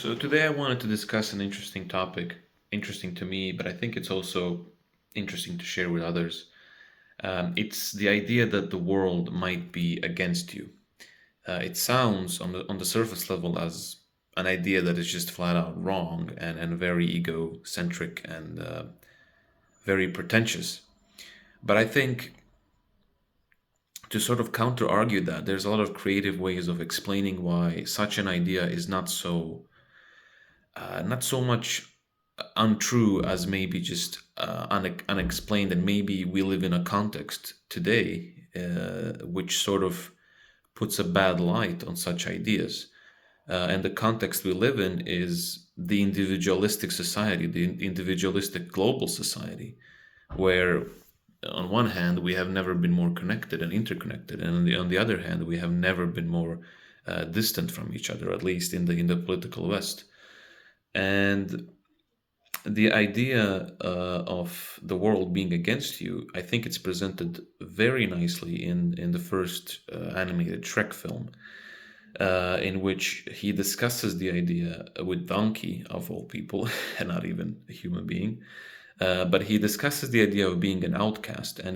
So today I wanted to discuss an interesting topic, interesting to me, but I think it's also interesting to share with others. It's the idea that the world might be against you. It sounds on the surface level as an idea that is just flat out wrong and very egocentric and very pretentious. But I think to sort of counter argue that, there's a lot of creative ways of explaining why such an idea is not so much untrue as maybe just unexplained, and maybe we live in a context today which sort of puts a bad light on such ideas. And the context we live in is the individualistic society, the individualistic global society, where on one hand we have never been more connected and interconnected, and on the other hand we have never been more distant from each other, at least in the political West. And the idea of the world being against you, I think it's presented very nicely in the first animated Shrek film, in which he discusses the idea with Donkey, of all people, and not even a human being. But he discusses the idea of being an outcast, and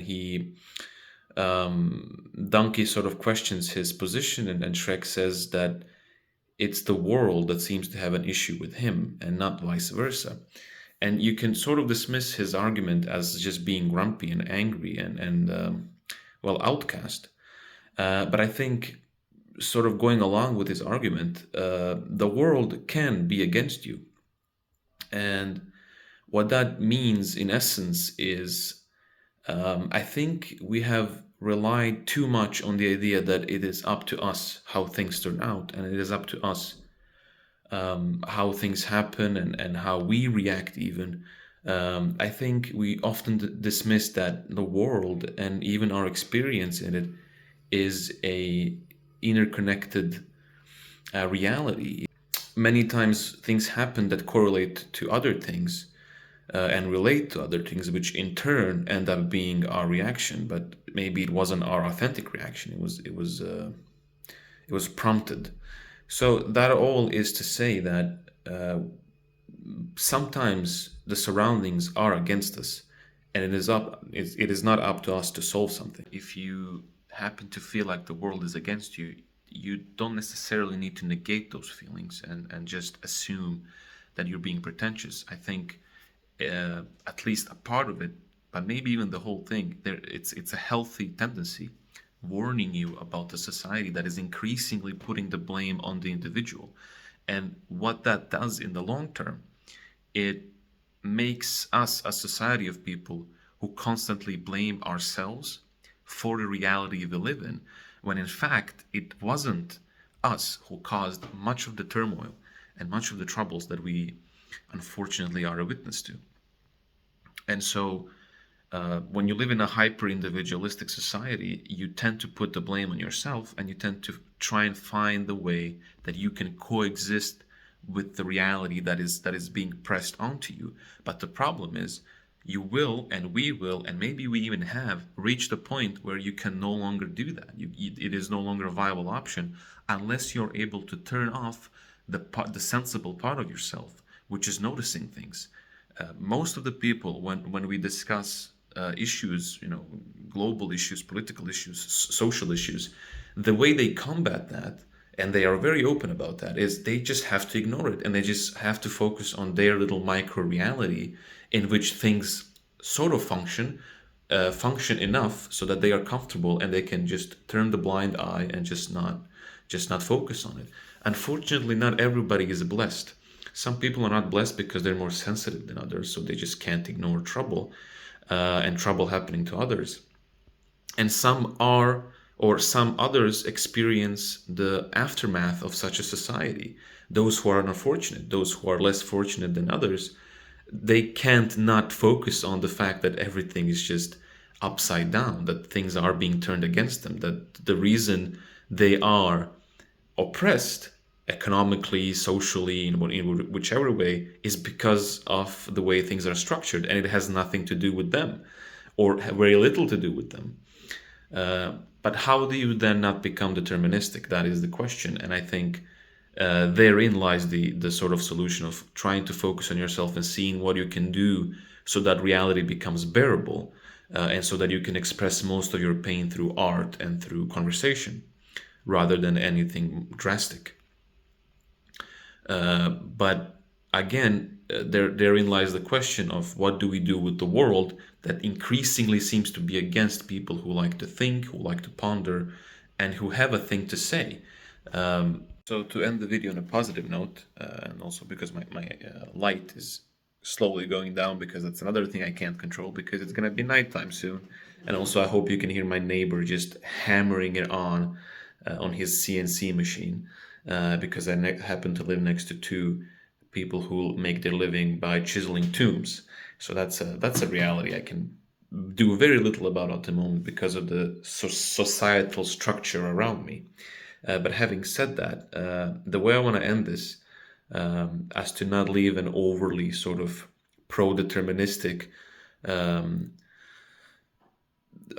Donkey sort of questions his position, and Shrek says that it's the world that seems to have an issue with him and not vice versa. And you can sort of dismiss his argument as just being grumpy and angry and well, outcast. But I think, sort of going along with his argument, the world can be against you. And what that means in essence is, I think we have relied too much on the idea that it is up to us how things turn out, and it is up to us how things happen and how we react, even. I think we often dismiss that the world and even our experience in it is a interconnected reality. Many times things happen that correlate to other things and relate to other things, which in turn end up being our reaction. But maybe it wasn't our authentic reaction. It was prompted. So that all is to say that sometimes the surroundings are against us, and it is not up to us to solve something. If you happen to feel like the world is against you, you don't necessarily need to negate those feelings and just assume that you're being pretentious. I think at least a part of it, but maybe even the whole thing, it's a healthy tendency warning you about the society that is increasingly putting the blame on the individual. And what that does in the long term, it makes us a society of people who constantly blame ourselves for the reality we live in, when in fact it wasn't us who caused much of the turmoil and much of the troubles that we unfortunately are a witness to. And so, when you live in a hyper individualistic society, you tend to put the blame on yourself, and you tend to try and find the way that you can coexist with the reality that is being pressed onto you. But the problem is, you will, and we will, and maybe we even have reached a point where you can no longer do that. It is no longer a viable option unless you're able to turn off the sensible part of yourself, which is noticing things. Most of the people, when we discuss issues, global issues, political issues, social issues, the way they combat that, and they are very open about that, is they just have to ignore it, and they just have to focus on their little micro reality in which things sort of function enough so that they are comfortable, and they can just turn the blind eye and just not focus on it. Unfortunately, not everybody is blessed. Some people are not blessed because they're more sensitive than others, so they just can't ignore trouble and trouble happening to others. And some are, or some others experience the aftermath of such a society. Those who are unfortunate, those who are less fortunate than others, they can't not focus on the fact that everything is just upside down, that things are being turned against them, that the reason they are oppressed economically, socially, in whichever way, is because of the way things are structured, and it has nothing to do with them, or very little to do with them. But how do you then not become deterministic? That is the question. And I think Therein lies the sort of solution of trying to focus on yourself and seeing what you can do so that reality becomes bearable, and so that you can express most of your pain through art and through conversation rather than anything drastic. But again, therein lies the question of what do we do with the world that increasingly seems to be against people who like to think, who like to ponder, and who have a thing to say. So to end the video on a positive note, and also because my light is slowly going down because that's another thing I can't control because it's gonna be nighttime soon, and also I hope you can hear my neighbor just hammering it on his CNC machine, because I happen to live next to two people who make their living by chiseling tombs. So that's a reality I can do very little about at the moment because of the societal structure around me. But having said that, the way I want to end this, as to not leave an overly sort of pro-deterministic um,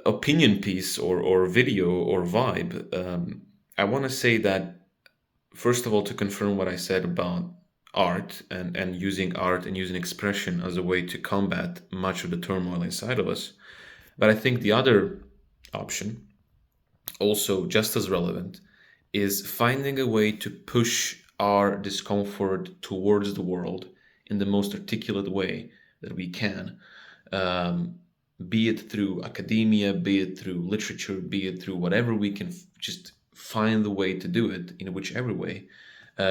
opinion piece or video or vibe, I want to say that, first of all, to confirm what I said about art and using art and using expression as a way to combat much of the turmoil inside of us. But I think the other option, also just as relevant, is finding a way to push our discomfort towards the world in the most articulate way that we can. Um, be it through academia, be it through literature, be it through whatever we can just find the way to do it in whichever way,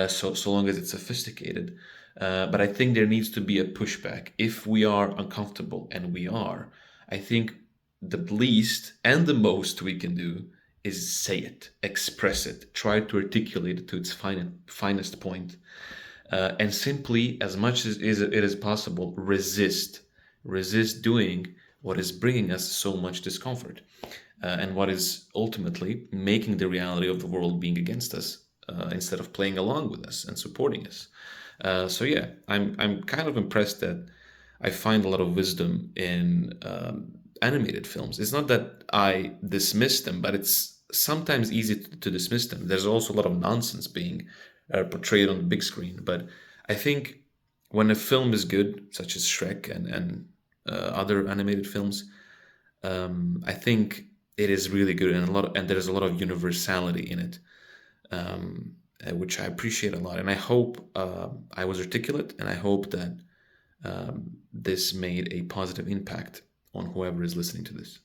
so long as it's sophisticated. But I think there needs to be a pushback. If we are uncomfortable, and we are, I think the least and the most we can do is say it, express it, try to articulate it to its finest point, and simply, as much as it is possible, resist doing what is bringing us so much discomfort, and what is ultimately making the reality of the world being against us, instead of playing along with us and supporting us. So yeah, I'm kind of impressed that I find a lot of wisdom in animated films. It's not that I dismiss them, but it's sometimes easy to dismiss them. There's also a lot of nonsense being portrayed on the big screen. But I think when a film is good, such as Shrek and other animated films, I think it is really good, and there's a lot of universality in it, which I appreciate a lot. And I hope I was articulate, and I hope that this made a positive impact on whoever is listening to this.